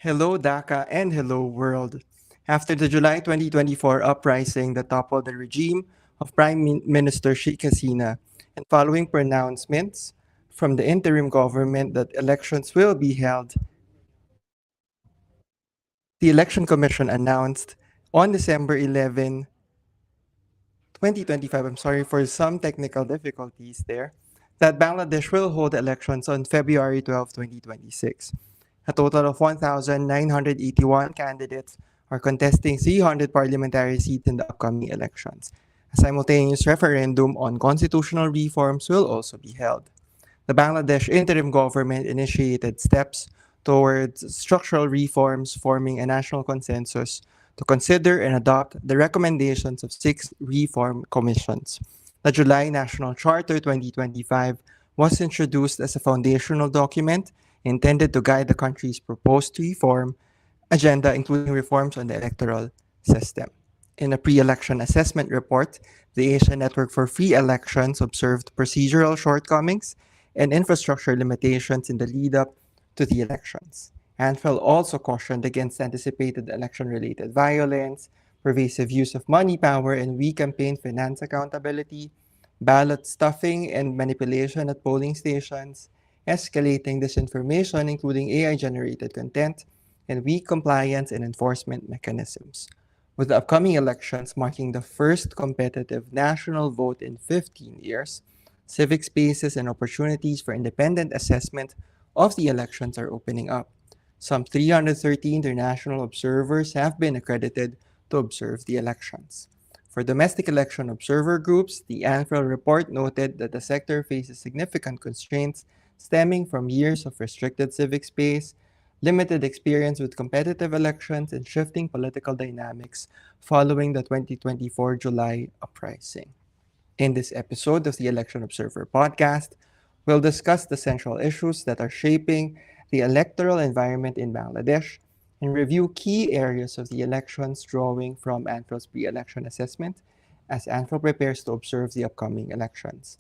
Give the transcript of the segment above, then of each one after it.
Hello, Dhaka, and hello, world. After the July 2024 uprising that toppled the regime of Minister Sheikh Hasina, and following pronouncements from the interim government that elections will be held, the Election Commission announced on December 11, 2025, I'm sorry for some technical difficulties there, that Bangladesh will hold elections on February 12, 2026. A total of 1,981 candidates are contesting 300 parliamentary seats in the upcoming elections. A simultaneous referendum on constitutional reforms will also be held. The Bangladesh interim government initiated steps towards structural reforms, forming a national consensus to consider and adopt the recommendations of six reform commissions. The July National Charter 2025 was introduced as a foundational document intended to guide the country's proposed reform agenda, including reforms on the electoral system. In a pre-election assessment report, the Asia Network for Free Elections observed procedural shortcomings and infrastructure limitations in the lead-up to the elections. ANFREL also cautioned against anticipated election-related violence, pervasive use of money power and weak campaign finance accountability, ballot stuffing and manipulation at polling stations, escalating disinformation, including AI-generated content, and weak compliance and enforcement mechanisms. With the upcoming elections marking the first competitive national vote in 15 years, civic spaces and opportunities for independent assessment of the elections are opening up. Some 330 international observers have been accredited to observe the elections. For domestic election observer groups, the ANFREL report noted that the sector faces significant constraints stemming from years of restricted civic space, limited experience with competitive elections, and shifting political dynamics following the 2024 July uprising. In this episode of the Election Observer podcast, we'll discuss the central issues that are shaping the electoral environment in Bangladesh and review key areas of the elections drawing from ANFREL's pre-election assessment as ANFREL prepares to observe the upcoming elections.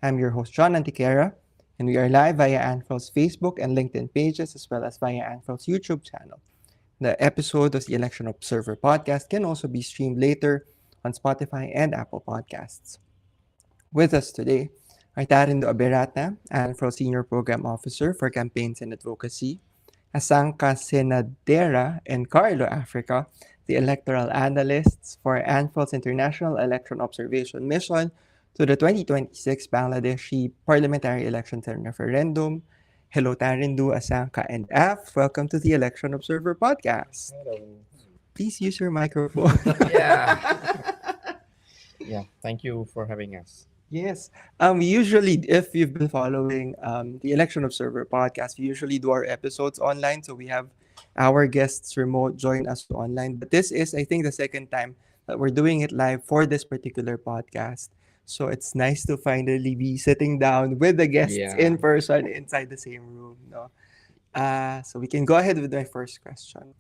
I'm your host, John Antiquera, and we are live via ANFREL's Facebook and LinkedIn pages as well as via ANFREL's YouTube channel. The episode of the Election Observer podcast can also be streamed later on Spotify and Apple Podcasts. With us today are Tarindo Aberata, ANFREL Senior Program Officer for Campaigns and Advocacy, Asanka Senadera and Carlo Africa, the electoral analysts for ANFREL's International Election Observation Mission to the 2026 Bangladeshi Parliamentary Elections and Referendum. Hello, Tarindu, Asanka, and Af. Welcome to the Election Observer podcast. Hello. Please use your microphone. Yeah. Yeah. Thank you for having us. Yes. Usually, if you've been following the Election Observer podcast, we usually do our episodes online. So we have our guests remote join us online. But this is, I think, the second time that we're doing it live for this particular podcast. So it's nice to finally be sitting down with the guests Yeah. in person inside the same room. No? So we can go ahead with my first question.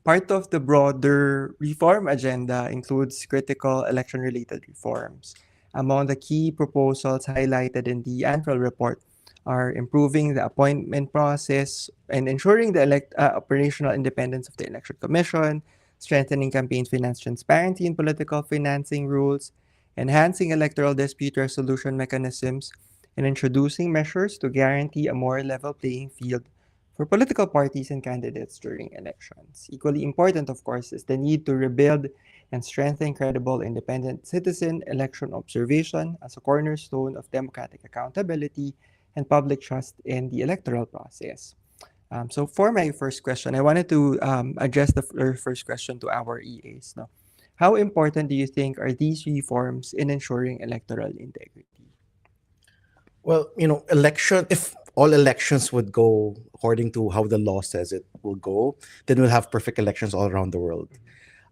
Part of the broader reform agenda includes critical election-related reforms. Among the key proposals highlighted in the ANFREL report are improving the appointment process and ensuring the operational independence of the Election Commission, strengthening campaign finance transparency and political financing rules, enhancing electoral dispute resolution mechanisms, and introducing measures to guarantee a more level playing field for political parties and candidates during elections. Equally important, of course, is the need to rebuild and strengthen credible independent citizen election observation as a cornerstone of democratic accountability and public trust in the electoral process. So for my first question, I wanted to address the first question to our EAs. No? How important do you think are these reforms in ensuring electoral integrity? Well, if all elections would go according to how the law says it will go, then we'll have perfect elections all around the world.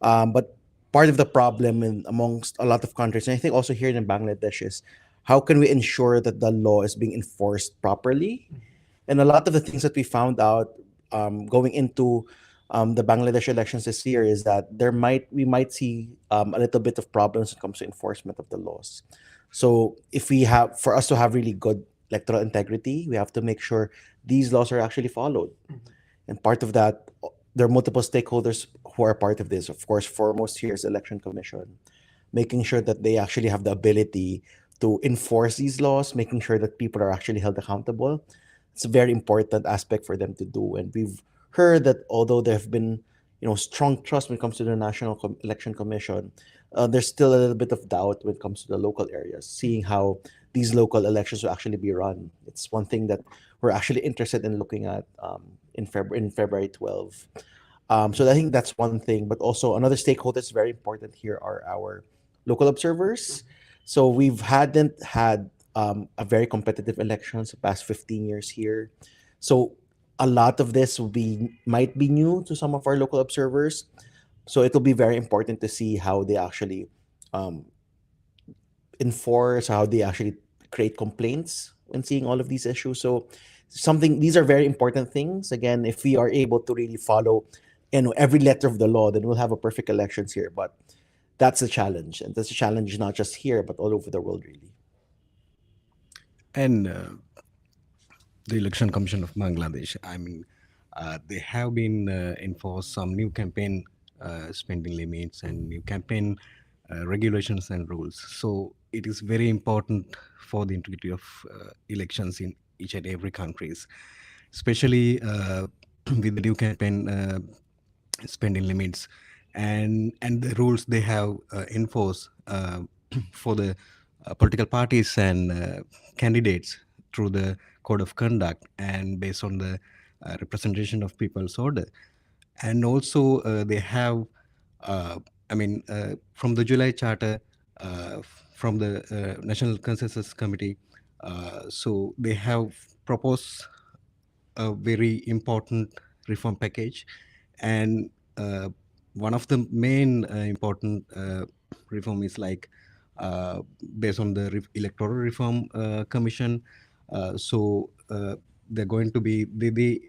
But part of the problem amongst a lot of countries, and I think also here in Bangladesh, is how can we ensure that the law is being enforced properly? And a lot of the things that we found out going into the Bangladesh elections this year is that we might see a little bit of problems when it comes to enforcement of the laws. So for us to have really good electoral integrity, we have to make sure these laws are actually followed. And part of that there are multiple stakeholders who are part of this. Of course, foremost here is Election Commission, making sure that they actually have the ability to enforce these laws, making sure that people are actually held accountable. It's a very important aspect for them to do. And we've heard that although there have been, strong trust when it comes to the National Election Commission, there's still a little bit of doubt when it comes to the local areas, seeing how these local elections will actually be run. It's one thing that we're actually interested in looking at in February 12. So I think that's one thing, but also another stakeholder that's very important here are our local observers. So we've hadn't had a very competitive elections the past 15 years here. So a lot of this might be new to some of our local observers. So it'll be very important to see how they actually um, enforce, how they actually create complaints when seeing all of these issues. So these are very important things. Again, if we are able to really follow, every letter of the law, then we'll have a perfect elections here. But that's a challenge, and that's a challenge not just here but all over the world, really. And the Election Commission of Bangladesh, they have been enforced some new campaign spending limits and new campaign regulations and rules. So it is very important for the integrity of elections in each and every countries, especially with the new campaign spending limits and the rules they have enforced for the political parties and candidates through the code of conduct and based on the representation of people's order. And also they have from the July charter from the National Consensus Committee, so they have proposed a very important reform package. And one of the main important reform is like based on the electoral reform commission. So they're going to be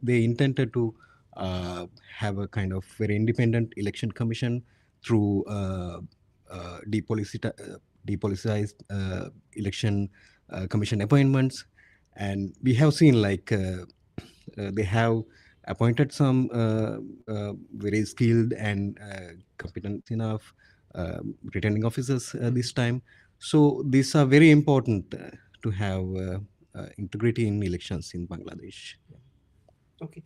they intended to have a kind of very independent election commission through depoliticized election commission appointments. And we have seen like they have appointed some very skilled and competent enough returning officers this time. So these are very important to have integrity in elections in Bangladesh. Okay.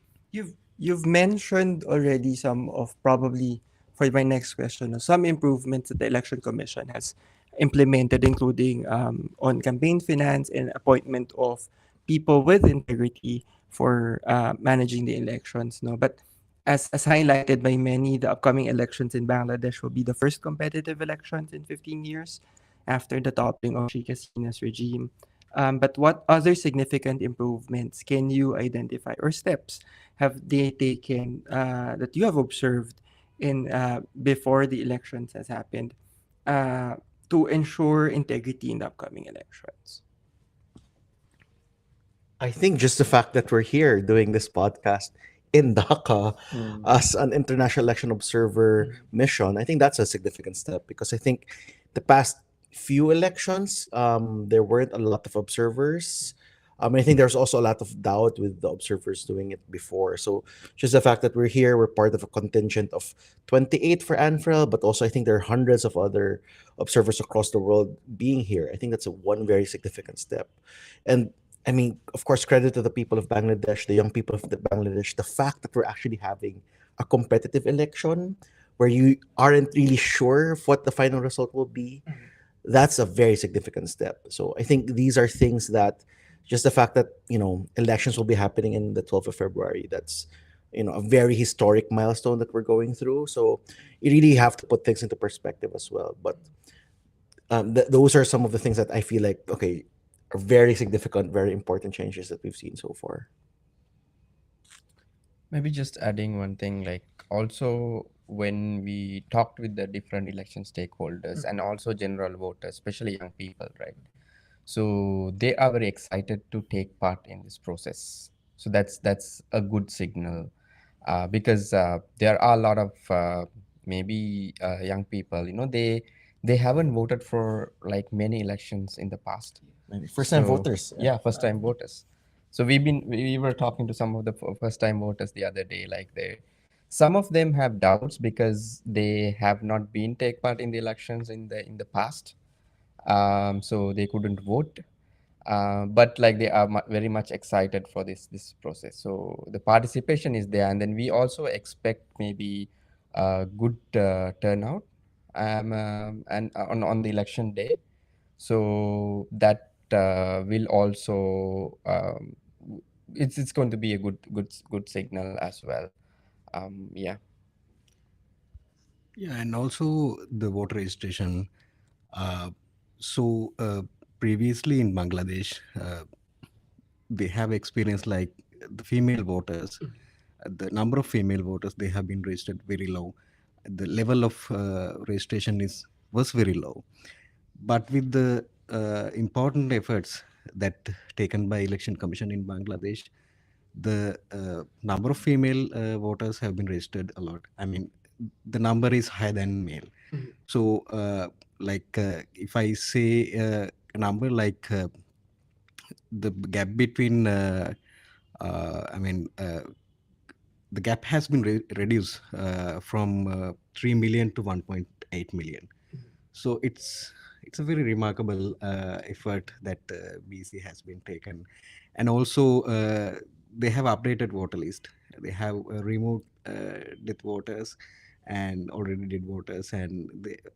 You've mentioned already some of probably for my next question, some improvements that the election commission has implemented, including on campaign finance and appointment of people with integrity for managing the elections. No, but as highlighted by many, the upcoming elections in Bangladesh will be the first competitive elections in 15 years after the toppling of Sheikh Hasina's regime. But what other significant improvements can you identify or steps have they taken that you have observed in before the elections has happened uh, to ensure integrity in the upcoming elections? I think just the fact that we're here doing this podcast in Dhaka as an international election observer mission, I think that's a significant step because I think the past few elections, there weren't a lot of observers. I think there's also a lot of doubt with the observers doing it before. So just the fact that we're here, we're part of a contingent of 28 for ANFREL, but also I think there are hundreds of other observers across the world being here. I think that's one very significant step. And of course, credit to the people of Bangladesh, the young people of Bangladesh, the fact that we're actually having a competitive election where you aren't really sure of what the final result will be, that's a very significant step. So I think these are things that just the fact that, elections will be happening in the 12th of February, that's, a very historic milestone that we're going through. So you really have to put things into perspective as well. But those are some of the things that I feel like, okay, are very significant, very important changes that we've seen so far. Maybe just adding one thing, like also when we talked with the different election stakeholders and also general voters, especially young people, right? So they are very excited to take part in this process. So that's a good signal because there are a lot of maybe young people, they haven't voted for like many elections in the past. Maybe first-time So, voters. yeah, first time voters. So we were talking to some of the first time voters the other day, like Some of them have doubts because they have not been take part in the elections in the past, so they couldn't vote. But like they are very much excited for this process. So the participation is there, and then we also expect maybe a good turnout, and on the election day. So that will also it's going to be a good signal as well. Yeah. Yeah, and also the voter registration. Uh, so previously in Bangladesh, they have experienced like the female voters, the number of female voters they have been registered very low. The level of registration is was very low. But with the important efforts that taken by Election Commission in Bangladesh, the number of female voters have been registered a lot. I mean, the number is higher than male. So, if I say a number like the gap between, I mean, the gap has been reduced from 3 million to 1.8 million. So it's a very remarkable effort that BC has been taken, and also they have updated voter list. They have removed death voters and already dead voters, and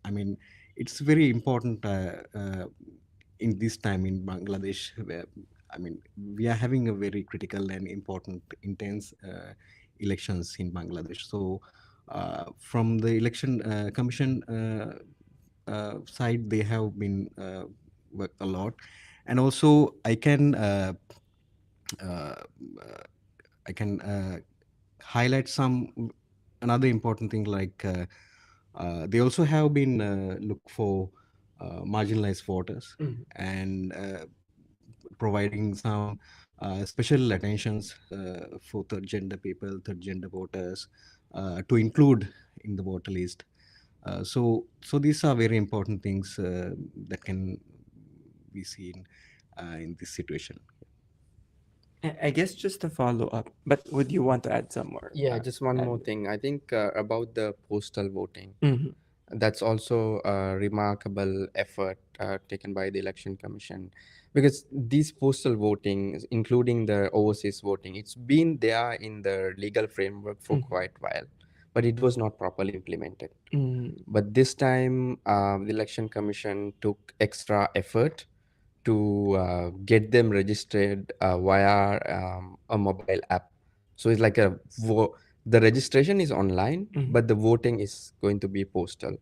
I mean it's very important in this time in Bangladesh. Where, I mean, we are having a very critical and important, intense elections in Bangladesh. So from the election commission side, they have been worked a lot, and also uh, I can highlight some another important thing like they also have been look for marginalized voters and providing some special attentions for third gender people, third gender voters to include in the voter list. So these are very important things that can be seen in this situation. I guess just to follow up, but would you want to add some more? Yeah, just one more add- thing. I think about the postal voting. Mhm. That's also a remarkable effort taken by the election commission, because these postal voting, including the overseas voting, it's been there in the legal framework for quite a while, but it was not properly implemented. Mm. But this time, the election commission took extra effort to get them registered via a mobile app. So it's like the registration is online, but the voting is going to be postal.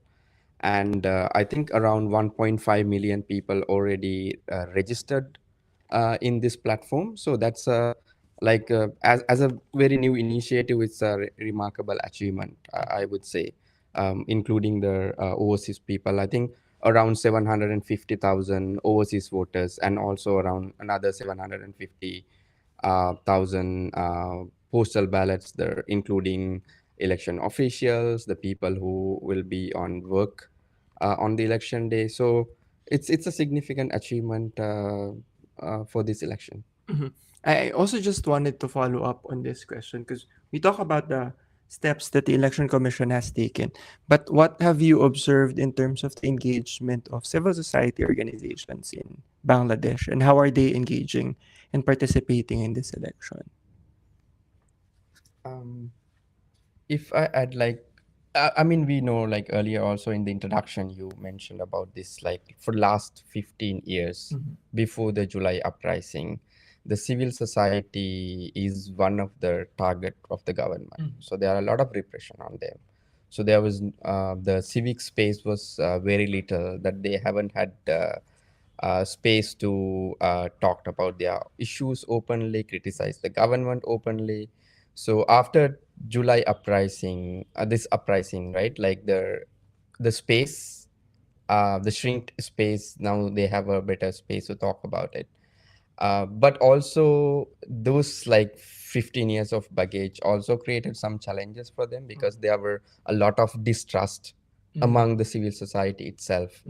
And I think around 1.5 million people already registered in this platform. So that's as a very new initiative, it's a remarkable achievement, I would say, including the overseas people. I think around 750,000 overseas voters, and also around another 750,000 postal ballots there, including election officials, the people who will be on work on the election day. So it's a significant achievement for this election. Mhm. I also just wanted to follow up on this question because we talk about the steps that the Election Commission has taken. But what have you observed in terms of the engagement of civil society organizations in Bangladesh, and how are they engaging and participating in this election? Um, if I add I mean, we know like earlier also in the introduction you mentioned about this, like for last 15 years before the July uprising, the civil society is one of the target of the government. So there are a lot of repression on them. So there was the civic space was very little, that they haven't had space to talk about their issues openly, criticize the government openly. So after July uprising, this uprising, right? Like the space, the shrink space. Now they have a better space to talk about it. But also those like 15 years of baggage also created some challenges for them, because there were a lot of distrust among the civil society itself.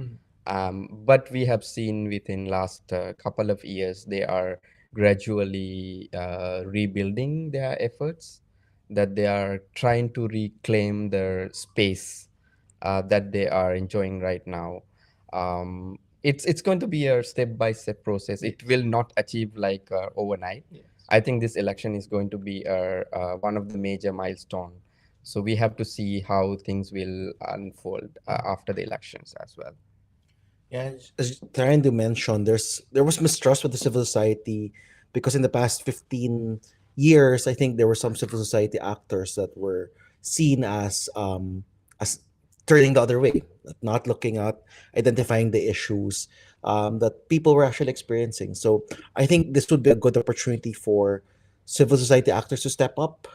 But we have seen within last couple of years, they are gradually rebuilding their efforts, that they are trying to reclaim their space that they are enjoying right now. It's going to be a step by step process. It will not achieve like overnight. I think this election is going to be one of the major milestone. So we have to see how things will unfold after the elections as well. Yeah, as trying to mention, there was mistrust with the civil society because in the past 15 years, I think there were some civil society actors that were seen as turning the other way, not looking at identifying the issues that people were actually experiencing. So I think this would be a good opportunity for civil society actors to step up.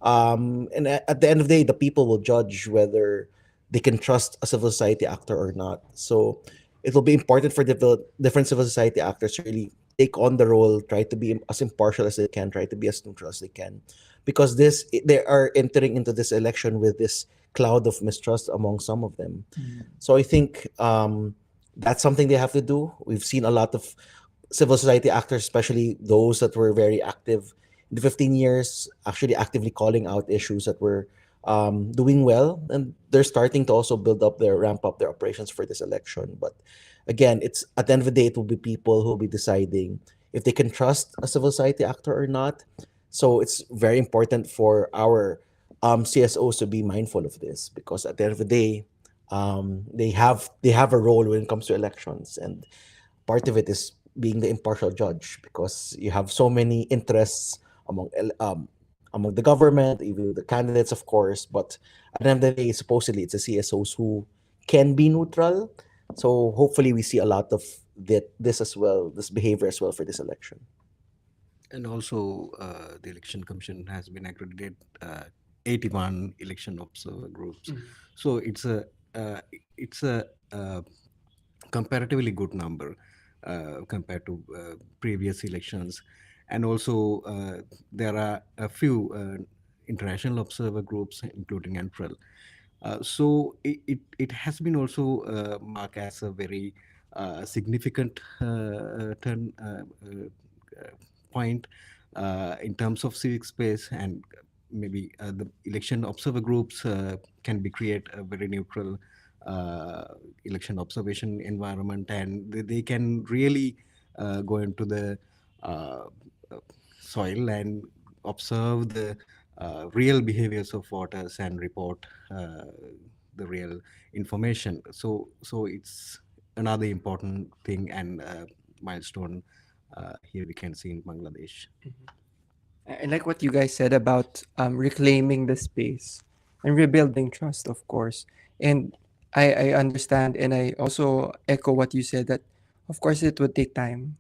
And at the end of the day, the people will judge whether they can trust a civil society actor or not. So it will be important for different civil society actors to really take on the role, try to be as impartial as they can, try to be as neutral as they can, because they are entering into this election with this cloud of mistrust among some of them. So I think that's something they have to do. We've seen a lot of civil society actors, especially those that were very active in the 15 years, actually actively calling out issues that were doing well, and they're starting to also ramp up their operations for this election. But again, it's at the end of the day, it will be people who will be deciding if they can trust a civil society actor or not. So it's very important for our CSOs to be mindful of this, because at the end of the day, they have a role when it comes to elections, and part of it is being the impartial judge, because you have so many interests among the government, even the candidates, of course. But at the end of the day, supposedly it's the CSOs who can be neutral. So hopefully we see a lot of this as well, this behavior as well for this election. And also, the Election Commission has been accredited 81 election observer groups. So it's a comparatively good number compared to previous elections. And also, there are a few international observer groups, including ANFREL. So it has been also marked as a very significant turn point in terms of civic space, and maybe the election observer groups can be create a very neutral election observation environment, and they can really go into the uh, soil and observe the real behaviors of voters and report the real information. So it's another important thing and milestone here we can see in Bangladesh. I like what you guys said about reclaiming the space and rebuilding trust, of course. And I understand, and I also echo what you said, that of course it would take time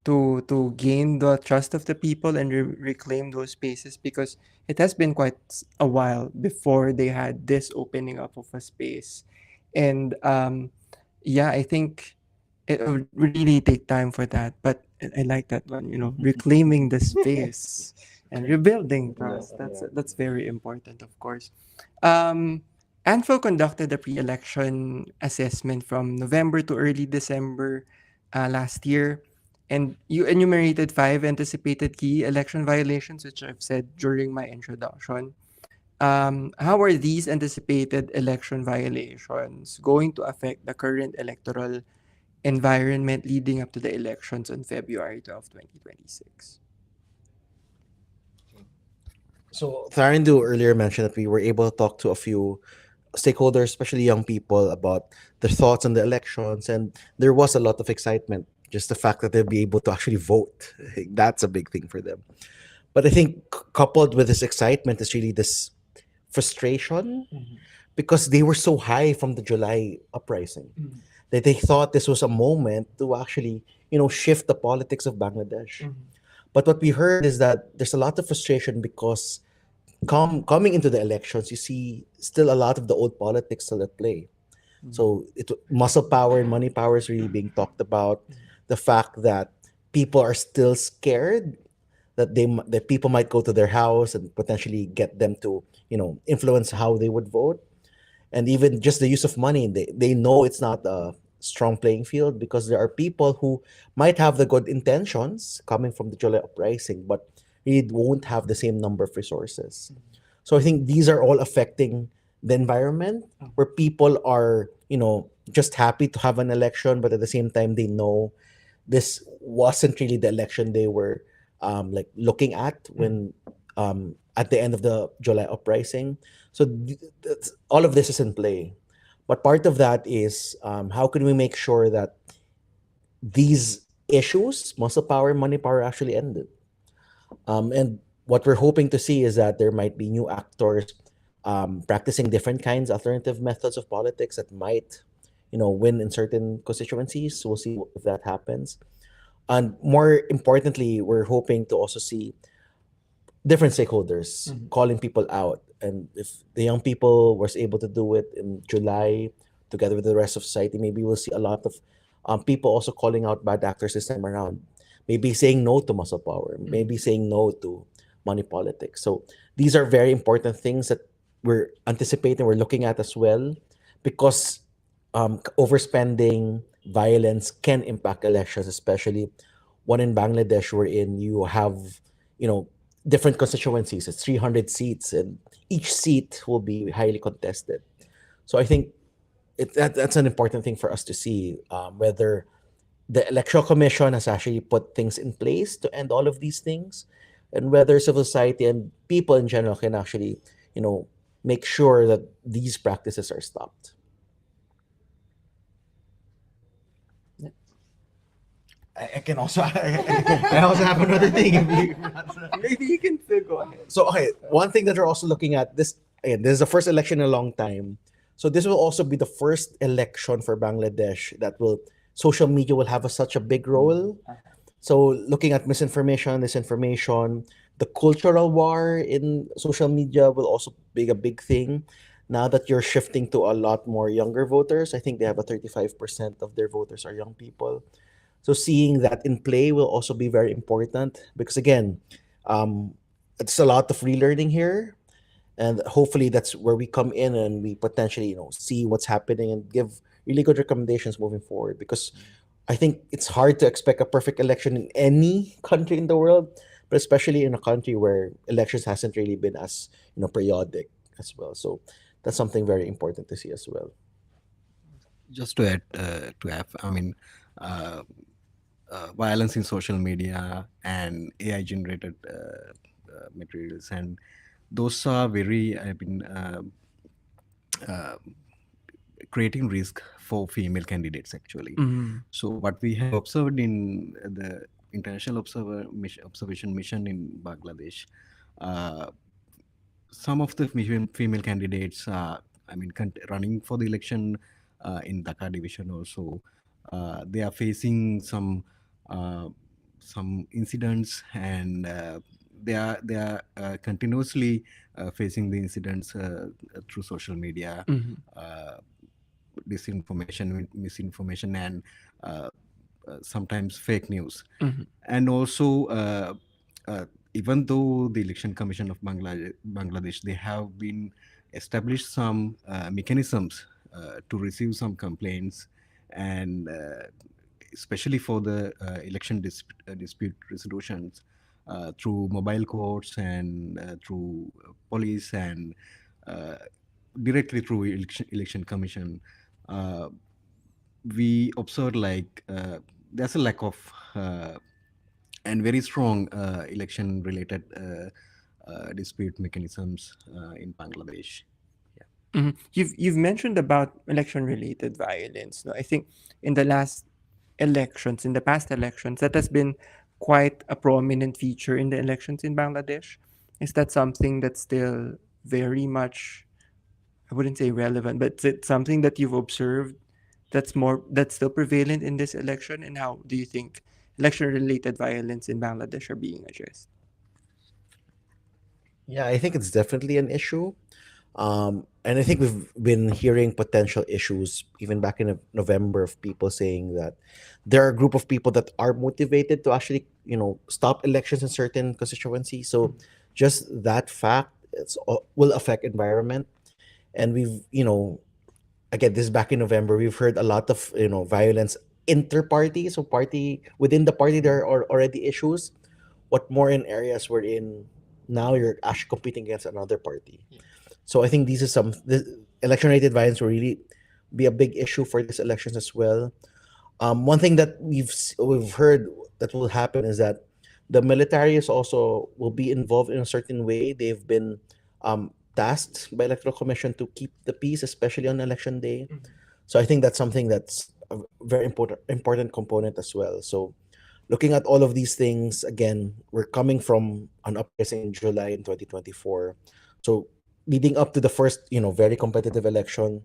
to gain the trust of the people and reclaim those spaces, because it has been quite a while before they had this opening up of a space. And yeah, I think it would really take time for that, but I like that one, reclaiming the space and rebuilding trust. That's very important, of course. ANFO conducted a pre-election assessment from November to early December last year, and you enumerated 5 anticipated key election violations, which I've said during my introduction. How are these anticipated election violations going to affect the current electoral environment leading up to the elections on February 12, 2026? So Tharindu earlier mentioned that we were able to talk to a few stakeholders, especially young people, about their thoughts on the elections, and there was a lot of excitement. Just the fact that they'll be able to actually vote, that's a big thing for them. But I think coupled with this excitement is really this frustration, because they were so high from the July uprising that they thought this was a moment to actually, shift the politics of Bangladesh. But what we heard is that there's a lot of frustration because coming into the elections, you see still a lot of the old politics still at play. So muscle power and money power is really being talked about. The fact that people are still scared that that people might go to their house and potentially get them to influence how they would vote, and even just the use of money. They know it's not a strong playing field, because there are people who might have the good intentions coming from the July uprising, but really won't have the same number of resources. So I think these are all affecting the environment where people are, just happy to have an election, but at the same time they know this wasn't really the election they were like looking at when at the end of the July uprising. So all of this is in play. But part of that is how can we make sure that these issues, muscle power, money power, actually ended? And what we're hoping to see is that there might be new actors practicing different kinds, alternative methods of politics that might, win in certain constituencies. So we'll see if that happens. And more importantly, we're hoping to also see different stakeholders calling people out. And if the young people was able to do it in July together with the rest of society, maybe we'll see a lot of people also calling out bad actors this time around. Maybe saying no to muscle power, maybe saying no to money politics. So these are very important things that we're anticipating, we're looking at as well, because overspending, violence can impact elections, especially one in Bangladesh, wherein you have, different constituencies. It's 300 seats, and each seat will be highly contested. So I think that's an important thing for us to see, whether the Electoral Commission has actually put things in place to end all of these things, and whether civil society and people in general can actually, make sure that these practices are stopped. I can also I also have another thing. Maybe you can still go ahead. So okay, one thing that we're also looking at this, again, this is the first election in a long time. So this will also be the first election for Bangladesh that social media will have such a big role. So looking at misinformation, disinformation, the cultural war in social media will also be a big thing. Now that you're shifting to a lot more younger voters, I think they have a 35% of their voters are young people. So seeing that in play will also be very important because again, it's a lot of relearning here, and hopefully that's where we come in and we potentially see what's happening and give really good recommendations moving forward. Because I think it's hard to expect a perfect election in any country in the world, but especially in a country where elections hasn't really been as periodic as well. So that's something very important to see as well. Just to add I mean, violence in social media and AI generated materials, and those are very, creating risk for female candidates actually. So what we have observed in the international observation mission in Bangladesh, some of the female candidates are, running for the election in Dhaka division also. They are facing some incidents, and they are continuously facing the incidents through social media, disinformation, misinformation, and sometimes fake news. And also, even though the Election Commission of Bangladesh, they have been established some mechanisms to receive some complaints, and especially for the election dispute resolutions through mobile courts and through police and directly through election commission. We observed there's a lack of and very strong election related dispute mechanisms in Bangladesh. You've mentioned about election related violence. No, I think in the past elections, that has been quite a prominent feature in the elections in Bangladesh. Is that something that's still very much, I wouldn't say relevant, but is it something that you've observed that's still prevalent in this election? And how do you think election related violence in Bangladesh are being addressed? Yeah, I think it's definitely an issue. And I think we've been hearing potential issues even back in November of people saying that there are a group of people that are motivated to actually, stop elections in certain constituencies. So just that fact will affect environment. And we've, again, this is back in November, we've heard a lot of, violence inter-party. So within the party, there are already issues. What more in areas wherein now you're actually competing against another party. So I think this election-related violence will really be a big issue for these elections as well. One thing that we've heard that will happen is that the military is also will be involved in a certain way. They've been tasked by electoral commission to keep the peace, especially on election day. So I think that's something that's a very important component as well. So looking at all of these things, again, we're coming from an uprising in July in 2024. So leading up to the first, very competitive election,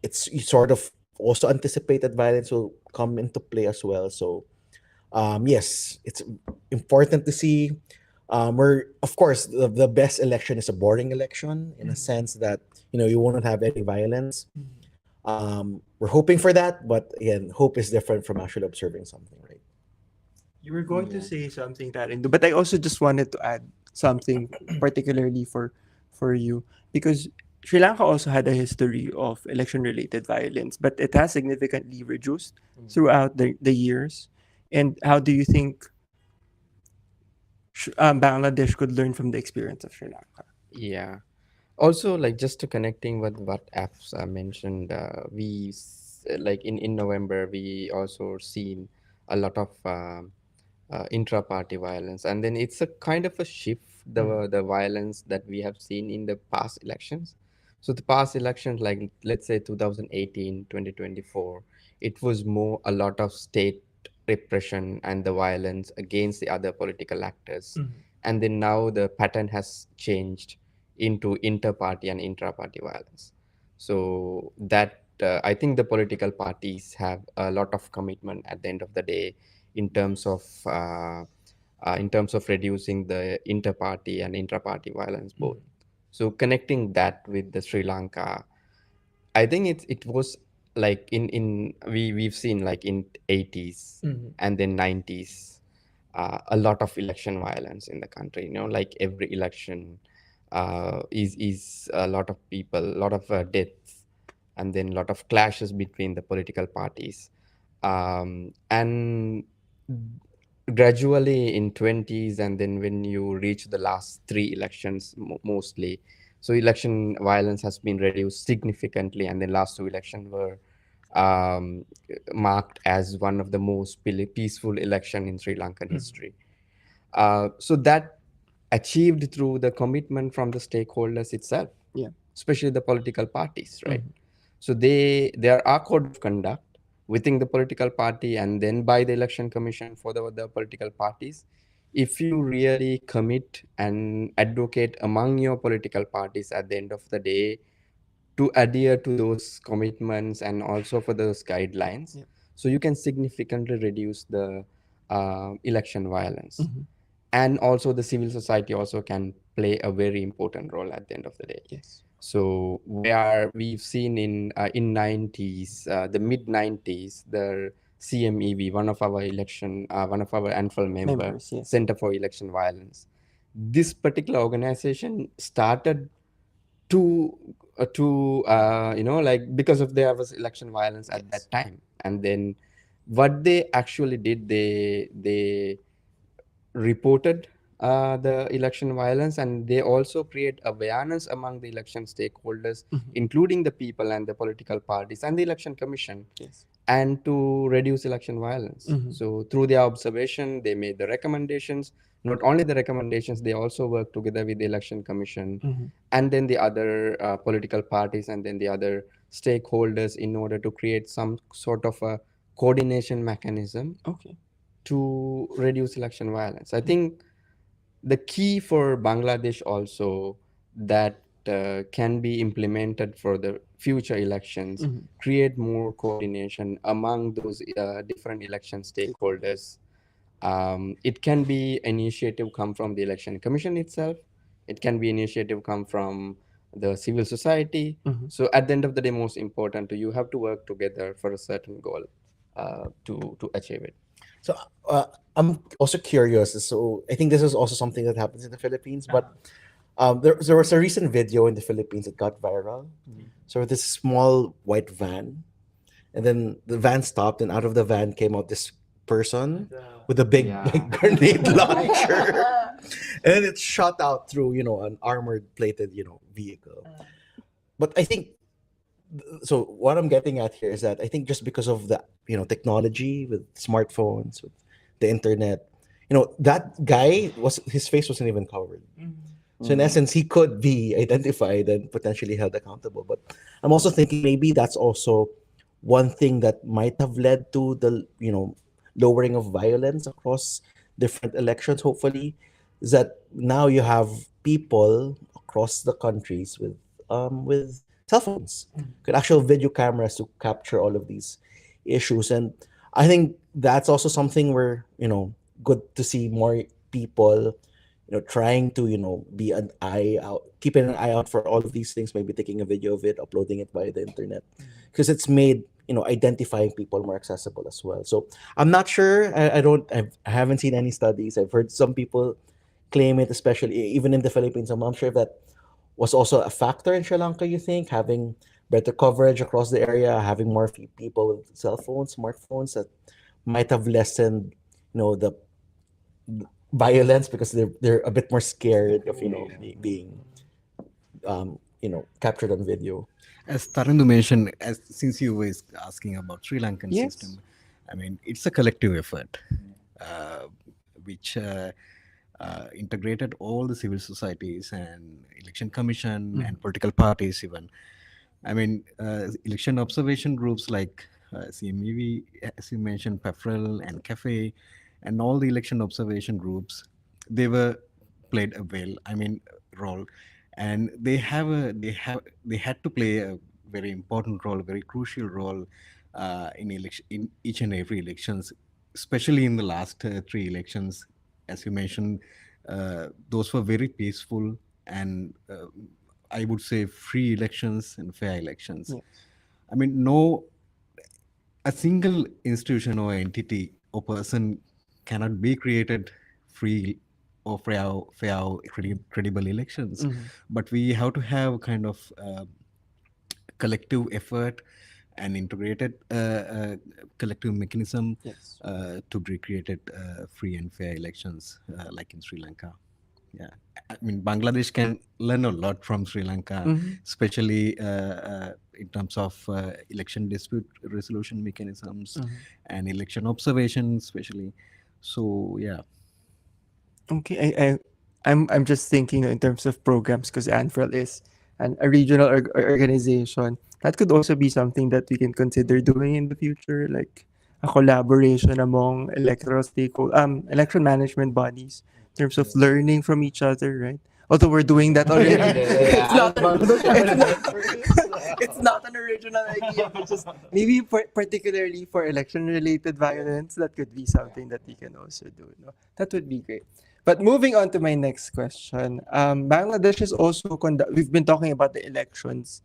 you sort of also anticipate that violence will come into play as well. So yes, it's important to see. We're of course the best election is a boring election in a sense that you won't have any violence. We're hoping for that, but again, hope is different from actually observing something, right? You were going to say something, Tarindo, but I also just wanted to add something particularly for you, because Sri Lanka also had a history of election-related violence, but it has significantly reduced throughout the years. And how do you think Bangladesh could learn from the experience of Sri Lanka? Yeah. Also, like just to connecting with what apps mentioned, like in November we also seen a lot of intra-party violence, and then it's a kind of a shift the violence that we have seen in the past elections. So the past elections, like let's say 2018, 2024, it was more a lot of state repression and the violence against the other political actors. And then now the pattern has changed into inter-party and intra-party violence. So that I think the political parties have a lot of commitment at the end of the day in terms of reducing the inter-party and intra-party violence both. So connecting that with the Sri Lanka, I think it was like we've seen like in 80s and then 90s a lot of election violence in the country. Like every election is a lot of people, a lot of deaths, and then a lot of clashes between the political parties. And gradually in 20s, and then when you reach the last three elections mostly, so election violence has been reduced significantly, and then last two elections were marked as one of the most peaceful election in Sri Lankan history. So that achieved through the commitment from the stakeholders itself, especially the political parties, right? So there are code of conduct within the political party and then by the election commission for the political parties. If you really commit and advocate among your political parties at the end of the day to adhere to those commitments and also for those guidelines, so you can significantly reduce the election violence. And also the civil society also can play a very important role at the end of the day. So we've seen in 90s, the mid 90s, the CMEV, one of our ANFREL members, Center for Election Violence, this particular organization started to like because of there was election violence at that time. And then what they actually did, they reported the election violence, and they also create awareness among the election stakeholders, including the people and the political parties and the election commission, and to reduce election violence. So through their observation, they made the recommendations. Not only the recommendations, they also work together with the election commission and then the other political parties and then the other stakeholders in order to create some sort of a coordination mechanism to reduce election violence. I think the key for Bangladesh also that can be implemented for the future elections, create more coordination among those different election stakeholders. It can be initiative come from the election commission itself. It can be initiative come from the civil society. So at the end of the day, most important, you have to work together for a certain goal to achieve it. So I'm also curious. So I think this is also something that happens in the Philippines, but there was a recent video in the Philippines that got viral. So this small white van, and then the van stopped, and out of the van came out this person with a big like grenade launcher, and then it's shot out through an armored plated vehicle. But I think so. What I'm getting at here is that I think just because of the technology with smartphones, with the internet, that guy his face wasn't even covered. So in essence, he could be identified and potentially held accountable. But I'm also thinking maybe that's also one thing that might have led to the lowering of violence across different elections. Hopefully, is that now you have people across the countries with cell phones, with actual video cameras to capture all of these issues. And I think that's also something where good to see more people trying to be an eye out, keeping an eye out for all of these things, maybe taking a video of it, uploading it via the internet, because it's made identifying people more accessible as well. So I'm not sure. I haven't seen any studies. I've heard some people claim it, especially even in the Philippines. I'm not sure if that was also a factor in Sri Lanka. You think having better coverage across the area, having more people with cell phones, smartphones, that might have lessened the violence because they're a bit more scared of being captured on video. As Tarandu mentioned, since you were asking about Sri Lankan Yes. system, I mean, it's a collective effort, which integrated all the civil societies and election commission and political parties even. I mean, election observation groups like CMEV, as you mentioned, PEFREL and CAFE, and all the election observation groups, they played a role, and they had to play a very important role, a very crucial role in each and every elections, especially in the last three elections. As you mentioned, those were very peaceful and I would say free elections and fair elections. Yes. I mean, a single institution or entity or person cannot be created free or fair, credible elections. But we have to have kind of collective effort and integrated collective mechanism Yes. to be created free and fair elections like in Sri Lanka. Yeah, I mean, Bangladesh can learn a lot from Sri Lanka, especially in terms of election dispute resolution mechanisms and election observation, especially. So yeah. Okay, I'm just thinking in terms of programs because ANFREL is a regional organization. That could also be something that we can consider doing in the future, like a collaboration among election management bodies in terms of learning from each other, right? Although we're doing that already. It's not an original idea, but just maybe particularly for election-related violence, that could be something that we can also do. No? That would be great. But moving on to my next question, Bangladesh is also we've been talking about the elections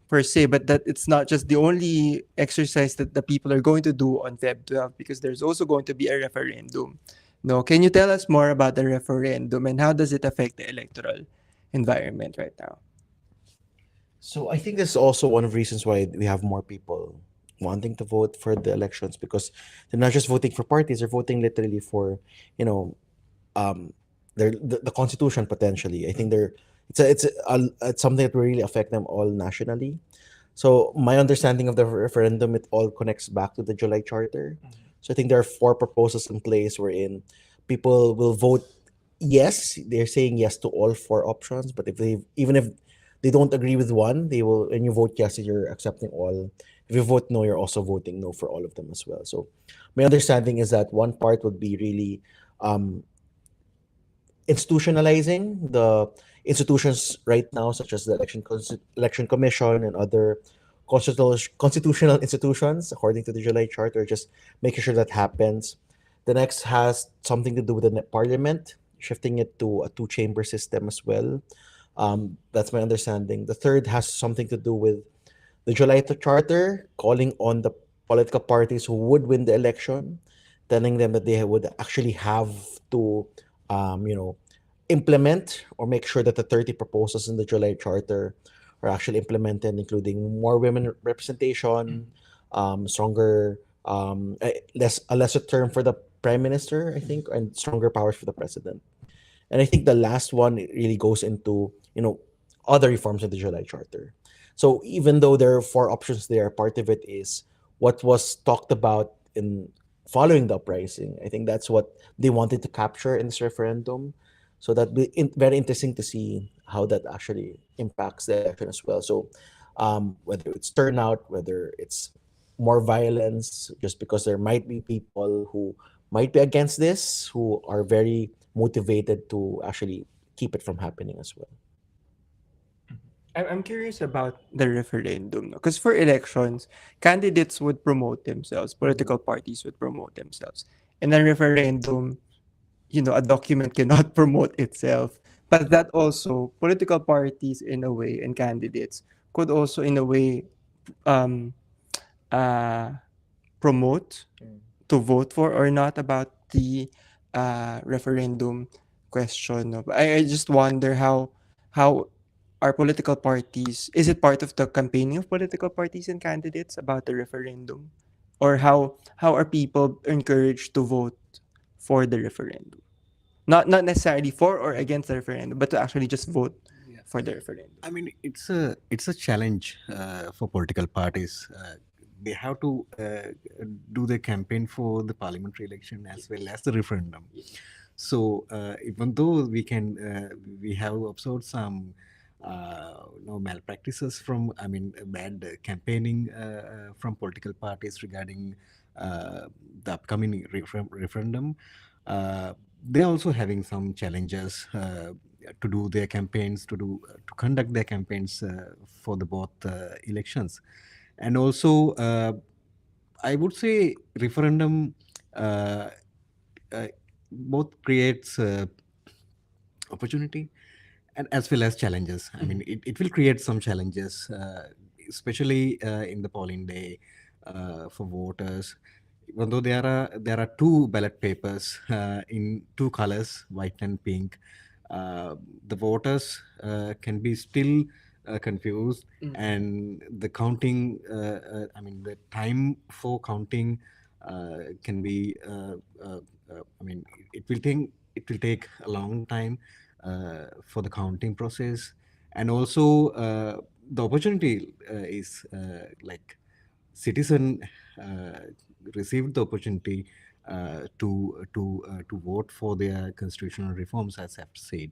per se, but that it's not just the only exercise that the people are going to do on Feb 12 because there's also going to be a referendum. No, can you tell us more about the referendum and how does it affect the electoral environment right now? So I think this is also one of the reasons why we have more people wanting to vote for the elections, because they're not just voting for parties, they're voting literally for, the constitution potentially. I think it's something that will really affect them all nationally. So my understanding of the referendum, it all connects back to the July Charter. So I think there are 4 proposals in place wherein people will vote yes. They're saying yes to all 4 options, but even if they don't agree with one, they will. When you vote yes, you're accepting all. If you vote no, you're also voting no for all of them as well. So my understanding is that one part would be really institutionalizing the institutions right now, such as the election commission and other constitutional institutions, according to the July Charter, just making sure that happens. The next has something to do with the parliament, shifting it to a 2-chamber system as well. That's my understanding. The third has something to do with the July Charter, calling on the political parties who would win the election, telling them that they would actually have to, implement or make sure that the 30 proposals in the July Charter are actually implemented, including more women representation, stronger a lesser term for the prime minister, I think, and stronger powers for the president. And I think the last one, it really goes into, other reforms of the July Charter. So even though there are four options there, part of it is what was talked about in following the uprising. I think that's what they wanted to capture in this referendum. So very interesting to see how that actually impacts the election as well. So whether it's turnout, whether it's more violence, just because there might be people who might be against this, who are very motivated to actually keep it from happening as well. I'm curious about the referendum, because for elections, candidates would promote themselves, political parties would promote themselves. In a referendum, a document cannot promote itself. But that also, political parties in a way and candidates could also in a way um, uh, promote to vote for or not about the referendum question. No? I just wonder how are political parties, is it part of the campaigning of political parties and candidates about the referendum? Or how are people encouraged to vote for the referendum? Not necessarily for or against the referendum, but to actually just vote for the referendum. I mean, it's a challenge for political parties. They have to do the campaign for the parliamentary election as well as the referendum. So even though we have observed some malpractices from, I mean, bad campaigning from political parties regarding the upcoming referendum. They're also having some challenges to do their campaigns, to conduct their campaigns for the both elections, and also I would say referendum uh, uh, both creates opportunity and as well as challenges. I mean, it will create some challenges, especially in the polling day for voters. Even though there are two ballot papers in two colors, white and pink, the voters can be still confused, and the counting. I mean, the time for counting can be. I mean, it will take a long time for the counting process, and also the opportunity is like citizen received the opportunity to vote for their constitutional reforms, as I've said.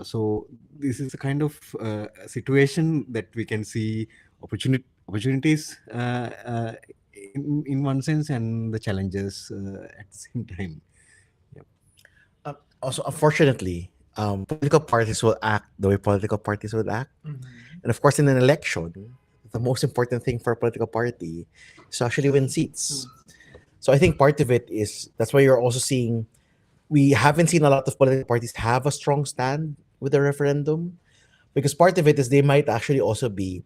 So this is a kind of situation that we can see opportunities in one sense, and the challenges at the same time. Yep. Also, unfortunately, political parties will act the way political parties will act. And of course, in an election, the most important thing for a political party is to actually win seats. So I think part of it is that's why you're also seeing we haven't seen a lot of political parties have a strong stand with the referendum, because part of it is they might actually also be,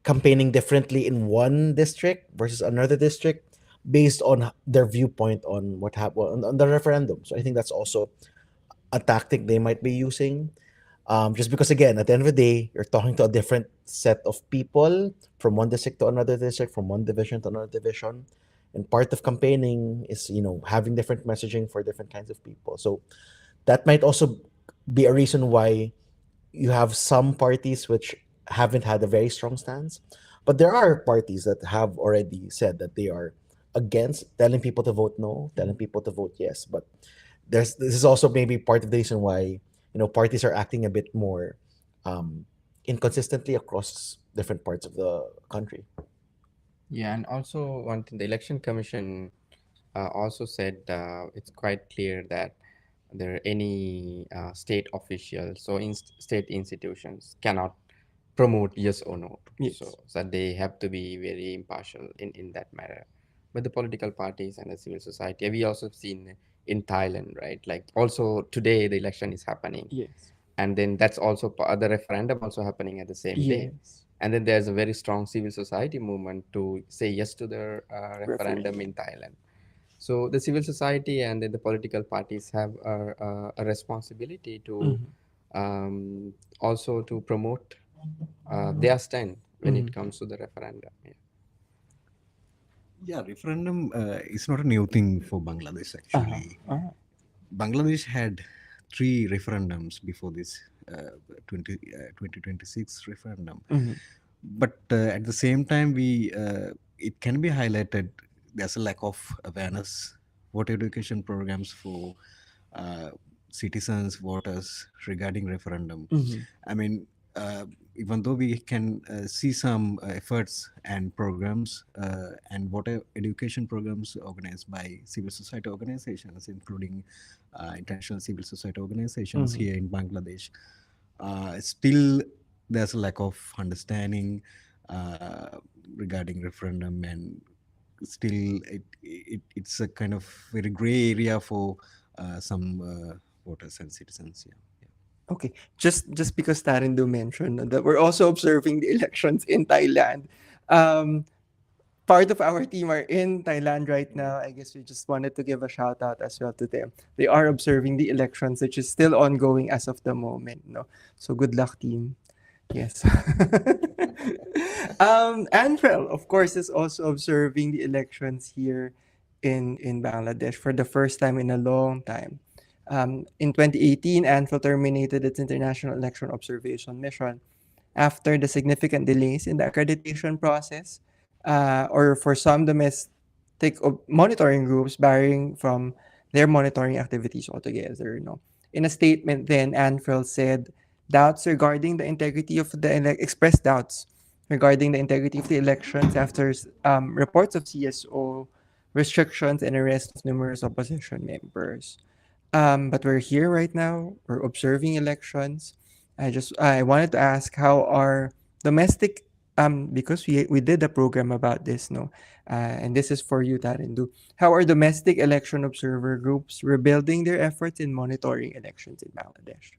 campaigning differently in one district versus another district based on their viewpoint on what happened on the referendum. So I think that's also a tactic they might be using. Just because, again, at the end of the day, you're talking to a different set of people from one district to another district, from one division to another division. And part of campaigning is, having different messaging for different kinds of people. So that might also be a reason why you have some parties which haven't had a very strong stance. But there are parties that have already said that they are against telling people to vote no, telling people to vote yes. But this is also maybe part of the reason why parties are acting a bit more inconsistently across different parts of the country. Yeah, and also one thing, the election commission also said it's quite clear that there are any state officials or state institutions cannot promote yes or no. Yes. So they have to be very impartial in that matter. But the political parties and the civil society, we also seen in Thailand, right? Like also today the election is happening, Yes. and then that's also the referendum also happening at the same day. Yes. And then there's a very strong civil society movement to say yes to the referendum Referendum. in Thailand. So the civil society and then the political parties have a responsibility to also to promote their stand when it comes to the referendum. Yeah. Yeah, referendum is not a new thing for Bangladesh Uh-huh. actually. Uh-huh. Bangladesh had three referendums before this 2026 referendum. Mhm. But at the same time, it can be highlighted there's a lack of awareness, voter education programs for uh, citizens, voters regarding referendum. Mhm. I mean, even though we can see some efforts and programs and voter education programs organized by civil society organizations, including international civil society organizations Mhm. here in Bangladesh, still there's a lack of understanding regarding referendum, and still it's a kind of very gray area for some voters and citizens. Yeah. Okay, just because Tarindu mentioned that we're also observing the elections in Thailand. Um, Part of our team are in Thailand right now. I guess we just wanted to give a shout out as well to them. They are observing the elections, which is still ongoing as of the moment. No, so good luck, team. Yes. ANFREL, of course, is also observing the elections here in Bangladesh for the first time in a long time. In 2018, ANFREL terminated its international election observation mission after the significant delays in the accreditation process, or for some domestic monitoring groups barring from their monitoring activities altogether. No. In a statement, then ANFREL said doubts regarding the integrity of the expressed doubts regarding the integrity of the elections after reports of CSO restrictions and arrest of numerous opposition members. But we're here right now. We're observing elections. I wanted to ask how our domestic because we did a program about this, no, and this is for you, Tarindu. How are domestic election observer groups rebuilding their efforts in monitoring elections in Bangladesh?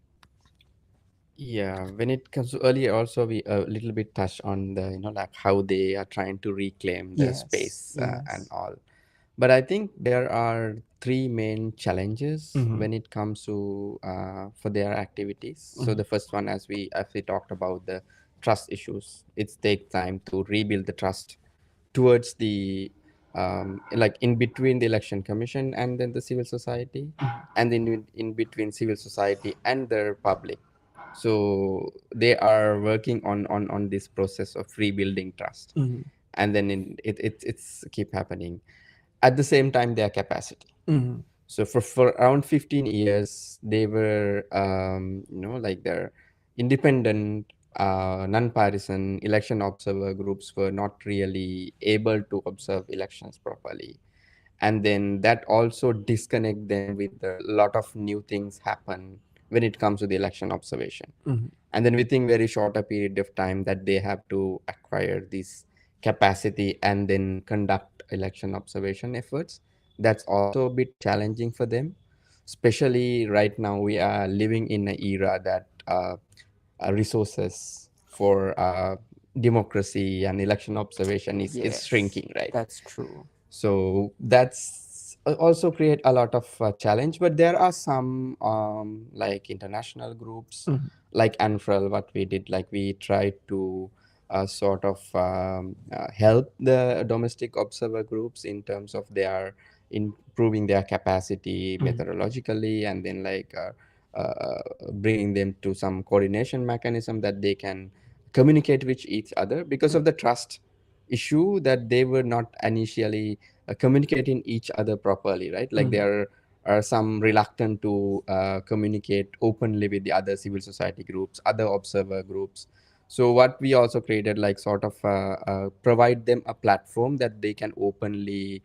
Yeah, when it comes to earlier, also we a little bit touched on the like how they are trying to reclaim the Yes, space and yes. all. But I think there are three main challenges Mm-hmm. when it comes to for their activities. So Mm-hmm. the first one, as we talked about the trust issues, it takes time to rebuild the trust towards the like in between the election commission and then the civil society, and then in between civil society and the public. So they are working on this process of rebuilding trust, Mm-hmm. and then it's keep happening at the same time their capacity. Mm-hmm. So for around 15 years they were like their independent non-partisan election observer groups were not really able to observe elections properly, and then that also disconnect them with a lot of new things happen when it comes to the election observation. Mm-hmm. And then within very shorter period of time that they have to acquire this capacity and then conduct election observation efforts, that's also a bit challenging for them, especially right now we are living in an era that resources for democracy and election observation is Yes, shrinking, right? that's true. So that's also create a lot of challenge, but there are some like international groups Mm-hmm. like ANFREL. What we did, like we tried to sort of help the domestic observer groups in terms of their improving their capacity Mm-hmm. methodologically, and then like bringing them to some coordination mechanism that they can communicate with each other because of the trust issue that they were not initially communicating each other properly, right? Like Mm-hmm. there are some reluctant to communicate openly with the other civil society groups, other observer groups. So what we also created, like sort of provide them a platform that they can openly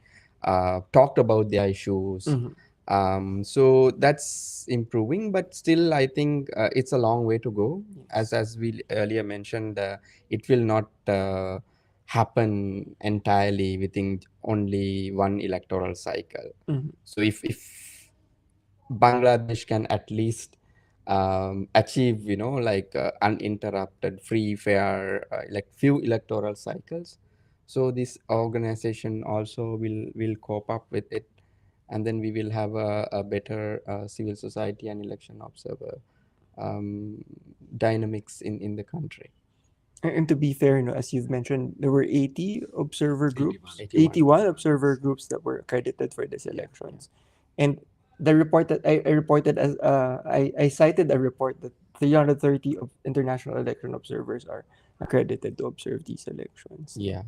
talk about their issues. Mm-hmm. So that's improving, but still I think it's a long way to go. Yes. As we earlier mentioned, it will not happen entirely within only one electoral cycle. Mm-hmm. So if Bangladesh can at least achieve, like uninterrupted, free, fair, like few electoral cycles, so this organization also will cope up with it, and then we will have a better civil society and election observer um, dynamics in the country. And to be fair, as you've mentioned, there were 80 observer groups, 81. 81 observer groups that were accredited for these elections. And the report that I reported as I cited a report that 330 of international election observers are accredited to observe these elections. Yeah.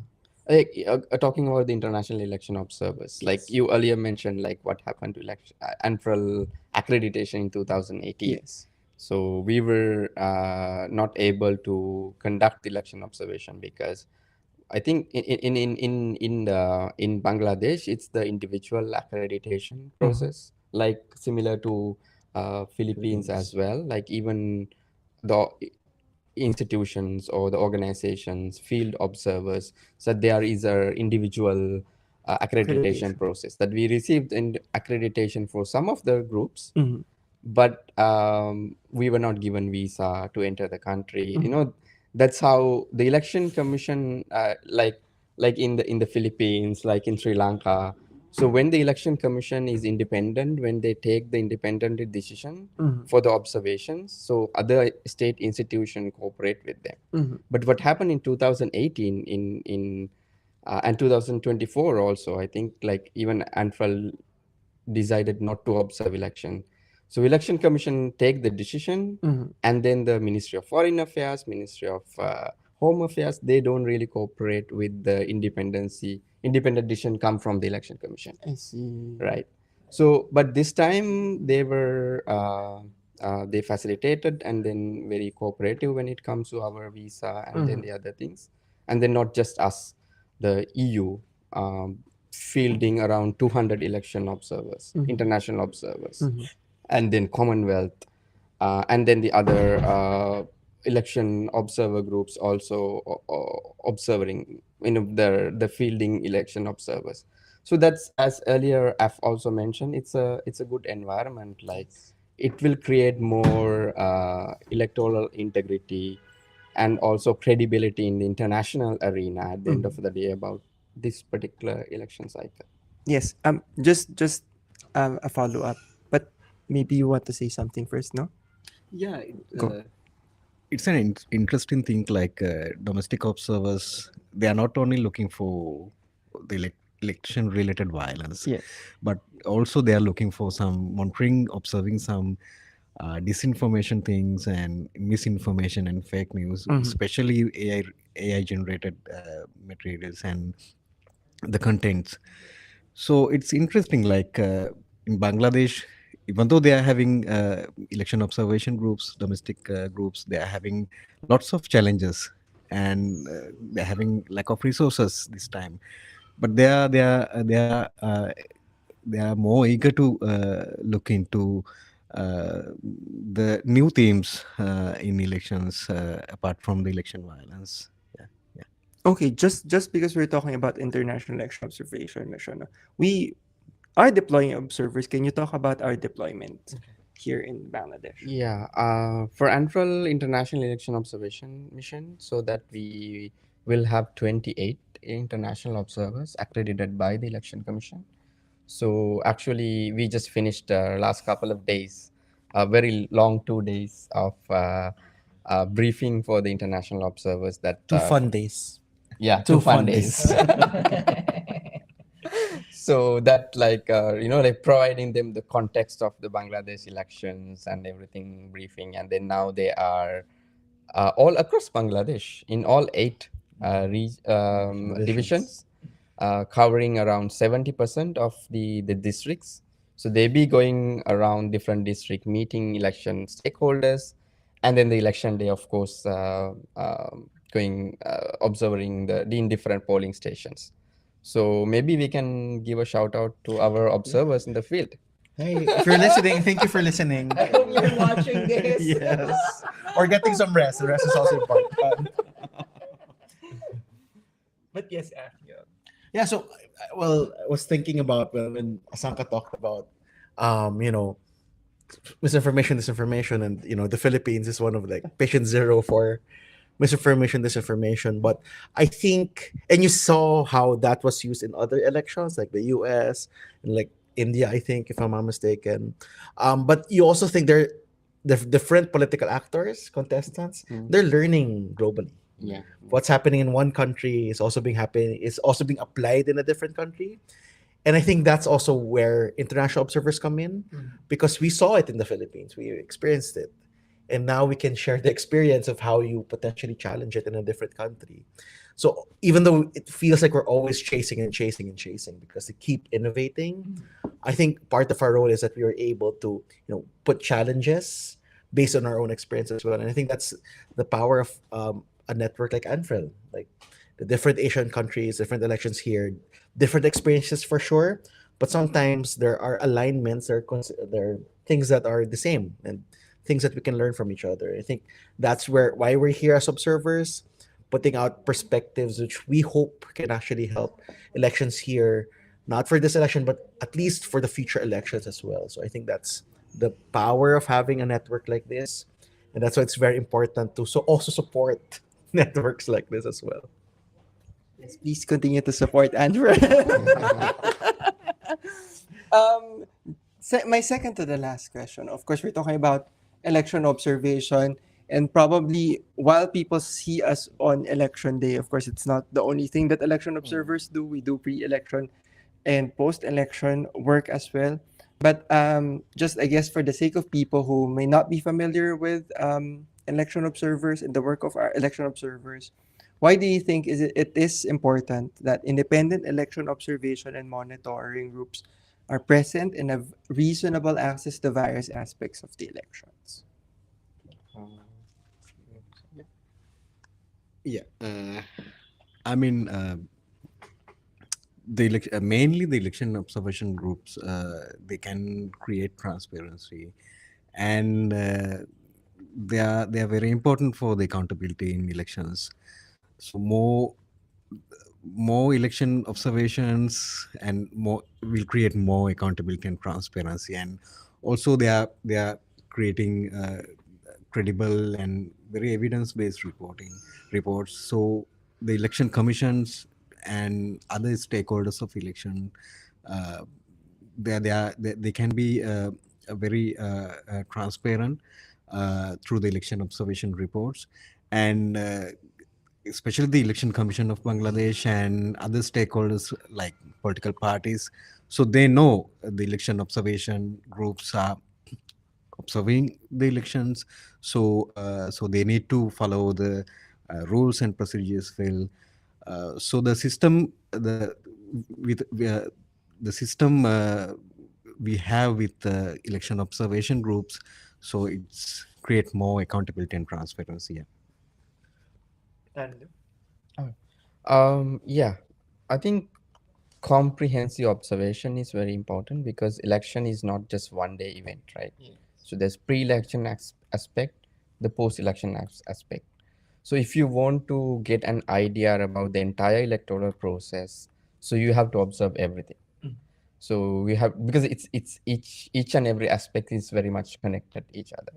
Like talking about the international election observers, like Yes. you earlier mentioned, like what happened to election ANFREL accreditation in 2018. Yes. So we were not able to conduct election observation because I think in Bangladesh it's the individual accreditation process, like similar to Philippines as well. Like even the institutions or the organizations, field observers, so there is a individual accreditation Accreditation. process that we received in accreditation for some of the groups, Mhm. but we were not given visa to enter the country. Mhm. That's how the election commission, like in the Philippines, like in Sri Lanka. So when the election commission is independent, when they take the independent decision Mhm. for the observations, so other state institutions cooperate with them. Mhm. But what happened in 2018 in and 2024 also, I think like even ANFREL decided not to observe election. So election commission take the decision, Mhm. and then the Ministry of Foreign Affairs, Ministry of Home Affairs, they don't really cooperate with the independency. Independent decision come from the election commission, I see. right? So, but this time they were they facilitated and then very cooperative when it comes to our visa and then the other things, and then not just us, the EU fielding around 200 election observers, international observers, Mhm. and then Commonwealth, and then the other election observer groups also observing, the fielding election observers. So that's, as earlier I've also mentioned, it's a good environment. Like it will create more electoral integrity and also credibility in the international arena at the end of the day about this particular election cycle. Yes. Just a follow up, but maybe you want to say something first, no? Yeah, Go. it's an interesting thing. Like domestic observers, they are not only looking for the election-related violence, Yes. but also they are looking for some monitoring, observing some disinformation things and misinformation and fake news, especially AI generated materials and the contents. So it's interesting, like in Bangladesh, even though they are having election observation groups, domestic groups, they are having lots of challenges, and they're having lack of resources this time. But they are more eager to look into the new themes in elections, apart from the election violence. Yeah, yeah. Okay, just because we're talking about international election observation mission, we are deploying observers. Can you talk about our deployment here in Bangladesh? Yeah, for ANFREL International Election Observation Mission, so that we will have 28 international observers accredited by the Election Commission. So actually, we just finished last couple of days, a very long 2 days of briefing for the international observers. That 2 fun days. yeah, 2 fun days. So that like like providing them the context of the Bangladesh elections and everything briefing, and then now they are all across Bangladesh in all 8 divisions, covering around 70% of the districts. So they be going around different district, meeting election stakeholders, and then the election day, of course, going observing the in different polling stations. So maybe we can give a shout out to our observers in the field. Hey, if you're listening, thank you for listening. I hope you're watching this. Yes. Or getting some rest. The rest is also important. But yes, Yeah, so well, I was thinking about when Asanka talked about misinformation, disinformation, and the Philippines is one of like patient zero for misinformation, disinformation. But I think, and you saw how that was used in other elections, like the US and like India, I think, if I'm not mistaken. But you also think the different political actors, contestants, they're learning globally. Yeah. What's happening in one country is also being applied in a different country. And I think that's also where international observers come in, because we saw it in the Philippines, we experienced it, and now we can share the experience of how you potentially challenge it in a different country. So even though it feels like we're always chasing and chasing and chasing because they keep innovating, I think part of our role is that we are able to, put challenges based on our own experience as well. And I think that's the power of a network like ANFREL, like the different Asian countries, different elections here, different experiences for sure. But sometimes there are alignments, there are things that are the same and things that we can learn from each other. I think that's why we're here as observers, putting out perspectives which we hope can actually help elections here, not for this election, but at least for the future elections as well. So I think that's the power of having a network like this. And that's why it's very important to also support networks like this as well. Yes, please continue to support Andrew. My second to the last question. Of course, we're talking about election observation, and probably while people see us on election day, of course, it's not the only thing that election observers do. We do pre-election and post-election work as well. But just I guess for the sake of people who may not be familiar with election observers and the work of our election observers, why do you think it is important that independent election observation and monitoring groups are present and have reasonable access to various aspects of the elections? Yeah, I mean, mainly the election observation groups, they can create transparency, and they are very important for the accountability in elections. So more election observations and more will create more accountability and transparency, and also they are creating credible and very evidence-based reports. So the election commissions and other stakeholders of election, they can be very transparent through the election observation reports, and especially the Election Commission of Bangladesh and other stakeholders like political parties. So they know the election observation groups are observing the elections. So they need to follow the rules and procedures. So the system, the system we have with election observation groups, so it's create more accountability and transparency. Yeah. Yeah, I think comprehensive observation is very important because election is not just one day event, right? So there's pre-election aspect, the post-election aspect. So if you want to get an idea about the entire electoral process, so you have to observe everything. So we have, because it's each and every aspect is very much connected each other.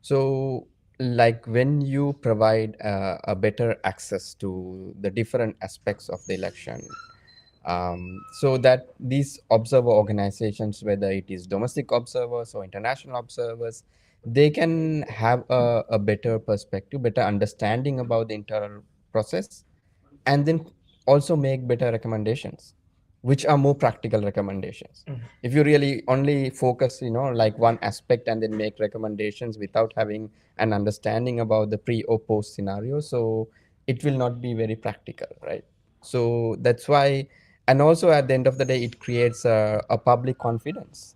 So like when you provide a better access to the different aspects of the election, so that these observer organizations, whether it is domestic observers or international observers, they can have a better perspective, better understanding about the internal process, and then also make better recommendations, which are more practical recommendations. If you really only focus, like one aspect and then make recommendations without having an understanding about the pre or post scenario, so it will not be very practical, right? So that's why, and also at the end of the day, it creates a public confidence.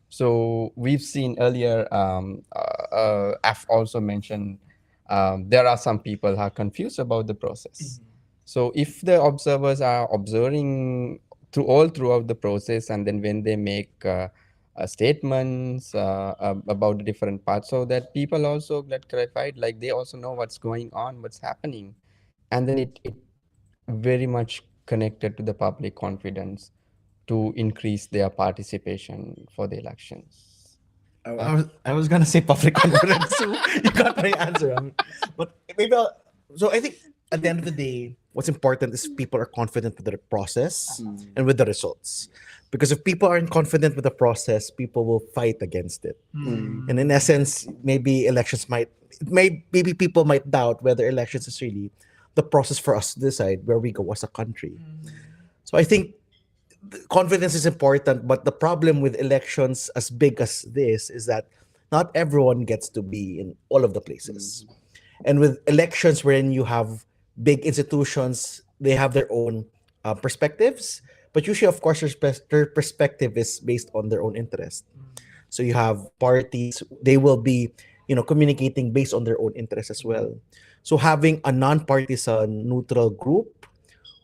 So we've seen earlier, I've also mentioned, there are some people who are confused about the process. So if the observers are observing throughout the process, and then when they make statements about the different parts, so that people also get clarified, like they also know what's going on, what's happening, and then it very much connected to the public confidence to increase their participation for the elections. I was gonna say public confidence, so you got my answer. But maybe so I think at the end of the day, what's important is people are confident with the process and with the results. Because if people aren't confident with the process, people will fight against it. And in essence, maybe maybe people might doubt whether elections is really the process for us to decide where we go as a country. So I think confidence is important, but the problem with elections as big as this is that not everyone gets to be in all of the places. And with elections wherein you have big institutions, they have their own perspectives, but usually, of course, their perspective is based on their own interest. So you have parties; they will be, communicating based on their own interest as well. So having a non-partisan, neutral group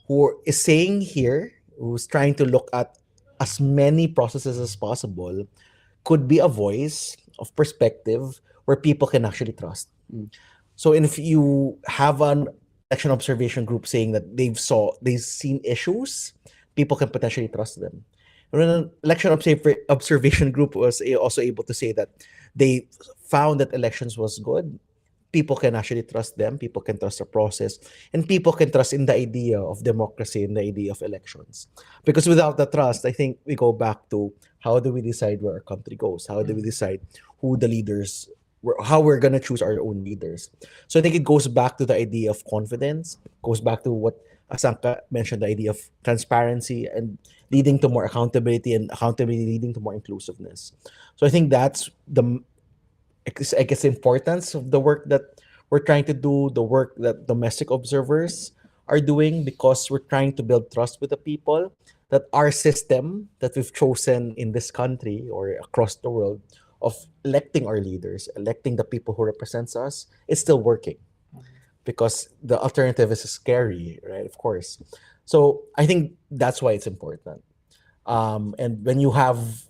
who is saying here, who's trying to look at as many processes as possible, could be a voice of perspective where people can actually trust. So if you have an election observation group saying that they've seen issues, people can potentially trust them. And when an election observation group was also able to say that they found that elections was good, people can actually trust them, people can trust the process, and people can trust in the idea of democracy and the idea of elections. Because without the trust, I think we go back to how do we decide where our country goes? How do we decide who the leaders, how we're going to choose our own leaders? So I think it goes back to the idea of confidence, goes back to what Asanka mentioned, the idea of transparency and leading to more accountability, and accountability leading to more inclusiveness. So I think that's I guess, importance of the work that we're trying to do, the work that domestic observers are doing, because we're trying to build trust with the people that our system that we've chosen in this country or across the world of electing our leaders, electing the people who represents us, is still working. Because the alternative is scary, right? Of course. So I think that's why it's important. And when you have,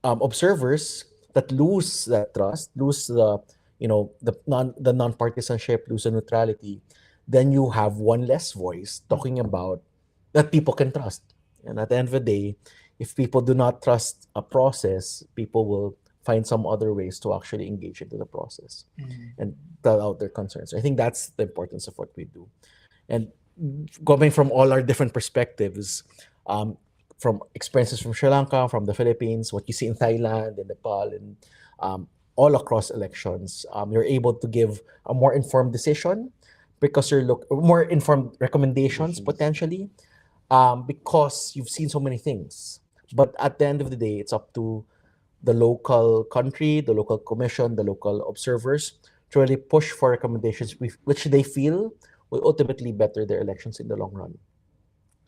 observers that lose that trust, lose the non-partisanship, lose the neutrality, then you have one less voice talking about that people can trust. And at the end of the day, if people do not trust a process, people will find some other ways to actually engage into the process and tell out their concerns. I think that's the importance of what we do. And coming from all our different perspectives, from experiences from Sri Lanka, from the Philippines, what you see in Thailand and Nepal, and all across elections, you're able to give a more informed decision because more informed recommendations potentially, because you've seen so many things. But at the end of the day, it's up to the local country, the local commission, the local observers to really push for recommendations which they feel will ultimately better their elections in the long run.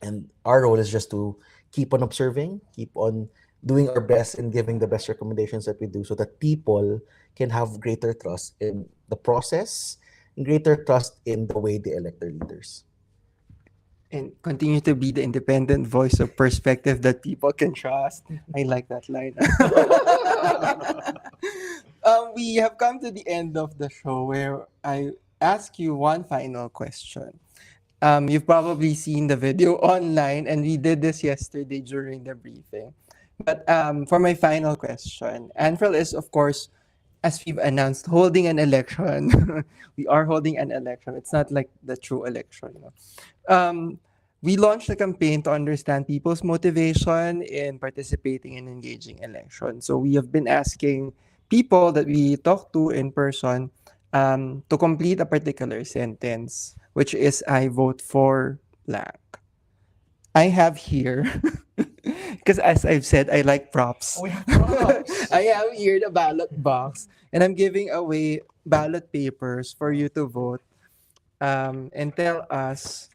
And our role is just to keep on observing, keep on doing our best and giving the best recommendations that we do so that people can have greater trust in the process and greater trust in the way they elect their leaders. And continue to be the independent voice of perspective that people can trust. I like that line. We have come to the end of the show where I ask you one final question. You've probably seen the video online, and we did this yesterday during the briefing. But for my final question, ANFREL is, of course, as we've announced, holding an election. We are holding an election. It's not like the true election. We launched a campaign to understand people's motivation in participating in engaging elections. So we have been asking people that we talk to in person to complete a particular sentence, which is I vote for blank. I have here, because as I've said, I like props. We have props. I have here the ballot box, and I'm giving away ballot papers for you to vote and tell us,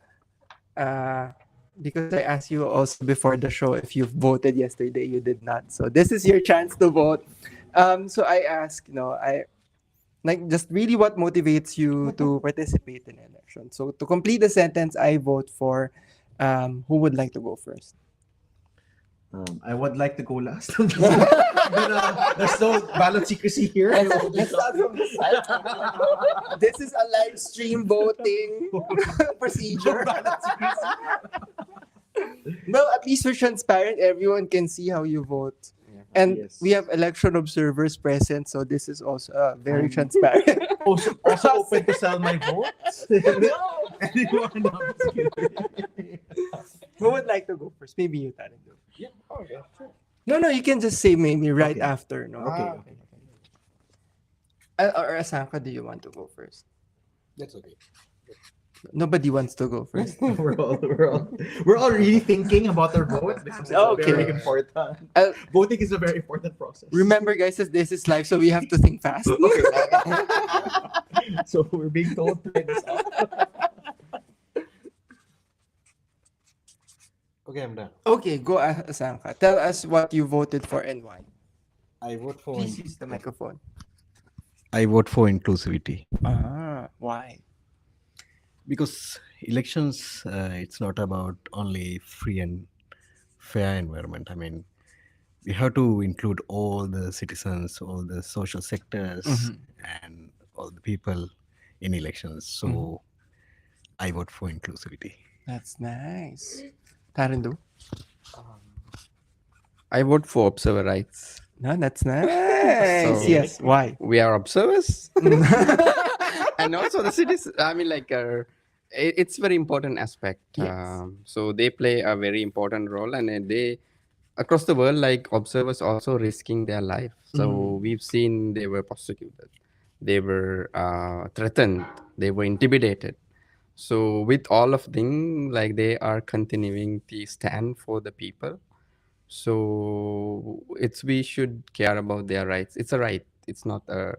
because I asked you also before the show if you voted yesterday, you did not. So this is your chance to vote. So I ask, just really what motivates you to participate in election. So to complete the sentence, I vote for, who would like to go first? I would like to go last. There's no ballot secrecy here. Let's start from the side. This is a live stream voting procedure. Well, at least we're transparent. Everyone can see how you vote. And Yes. we have election observers present, so this is also very transparent. Also open to sell my vote. Who would like to go first? Maybe you, Tarek. No, you can just say maybe right Okay. after. No. Okay. Or Asanka, do you want to go first? That's okay. Nobody wants to go first. we're all really thinking about our vote because it's Okay. very important. I'll- Voting is a very important process. Remember, guys, that this is live, so we have to think fast. So we're being told to make this up. Okay, I'm done. Okay, go Asanka. Tell us what you voted for and why. I vote for. Please use the microphone. I vote for inclusivity Why? because elections. It's not about only free and fair environment. I mean, we have to include all the citizens, all the social sectors, and all the people in elections. So I vote for inclusivity. That's nice. Tarindu? I vote for observer rights. No, that's nice. So- Yes. Why? We are observers. And also the cities, I mean, like, it's very important aspect. Yes. So they play a very important role, and they, across the world, like observers also risking their life. So we've seen they were prosecuted, they were threatened, they were intimidated. So with all of them, like they are continuing to stand for the people. So we should care about their rights. It's a right. It's not a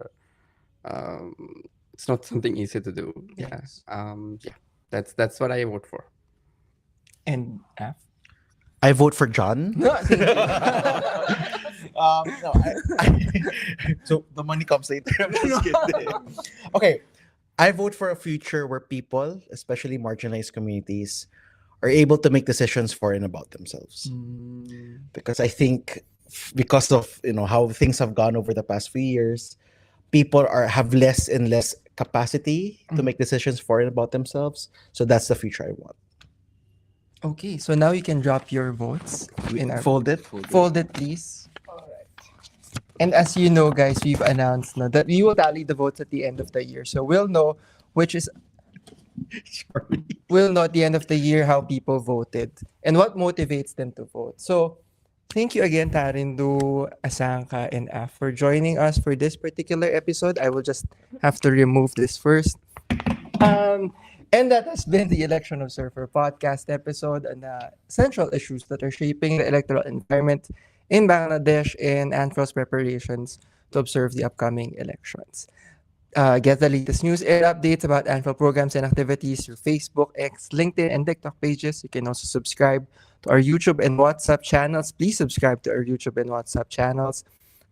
it's not something easy to do. Yes. Yeah. That's what I vote for. And F? I vote for John. No, thank you. No, so the money comes later. I'm just kidding. Okay, I vote for a future where people, especially marginalized communities, are able to make decisions for and about themselves. Because I think because of how things have gone over the past few years, people have less and less capacity to make decisions for and about themselves. So that's the future I want. Okay, so now you can drop your votes in our Fold it. Fold it, please. And as you know, guys, we've announced now that we will tally the votes at the end of the year. So we'll know which is we'll know at the end of the year how people voted and what motivates them to vote. So thank you again, Tarindu, Asanka, and Af for joining us for this particular episode. I will just have to remove this first. And that has been the Election Observer podcast episode on the central issues that are shaping the electoral environment in Bangladesh and ANFREL's preparations to observe the upcoming elections. Get the latest news and updates about ANFREL programs and activities through Facebook, X, LinkedIn, and TikTok pages. You can also subscribe to our YouTube and WhatsApp channels. Please subscribe to our YouTube and WhatsApp channels.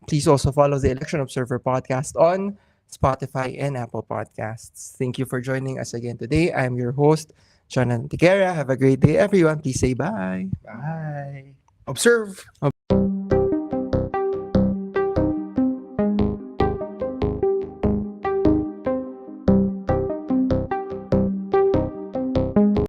Please also follow the Election Observer podcast on Spotify and Apple Podcasts. Thank you for joining us again today. I'm your host, Jonathan Tigera. Have a great day, everyone. Please say bye. Bye. Observe.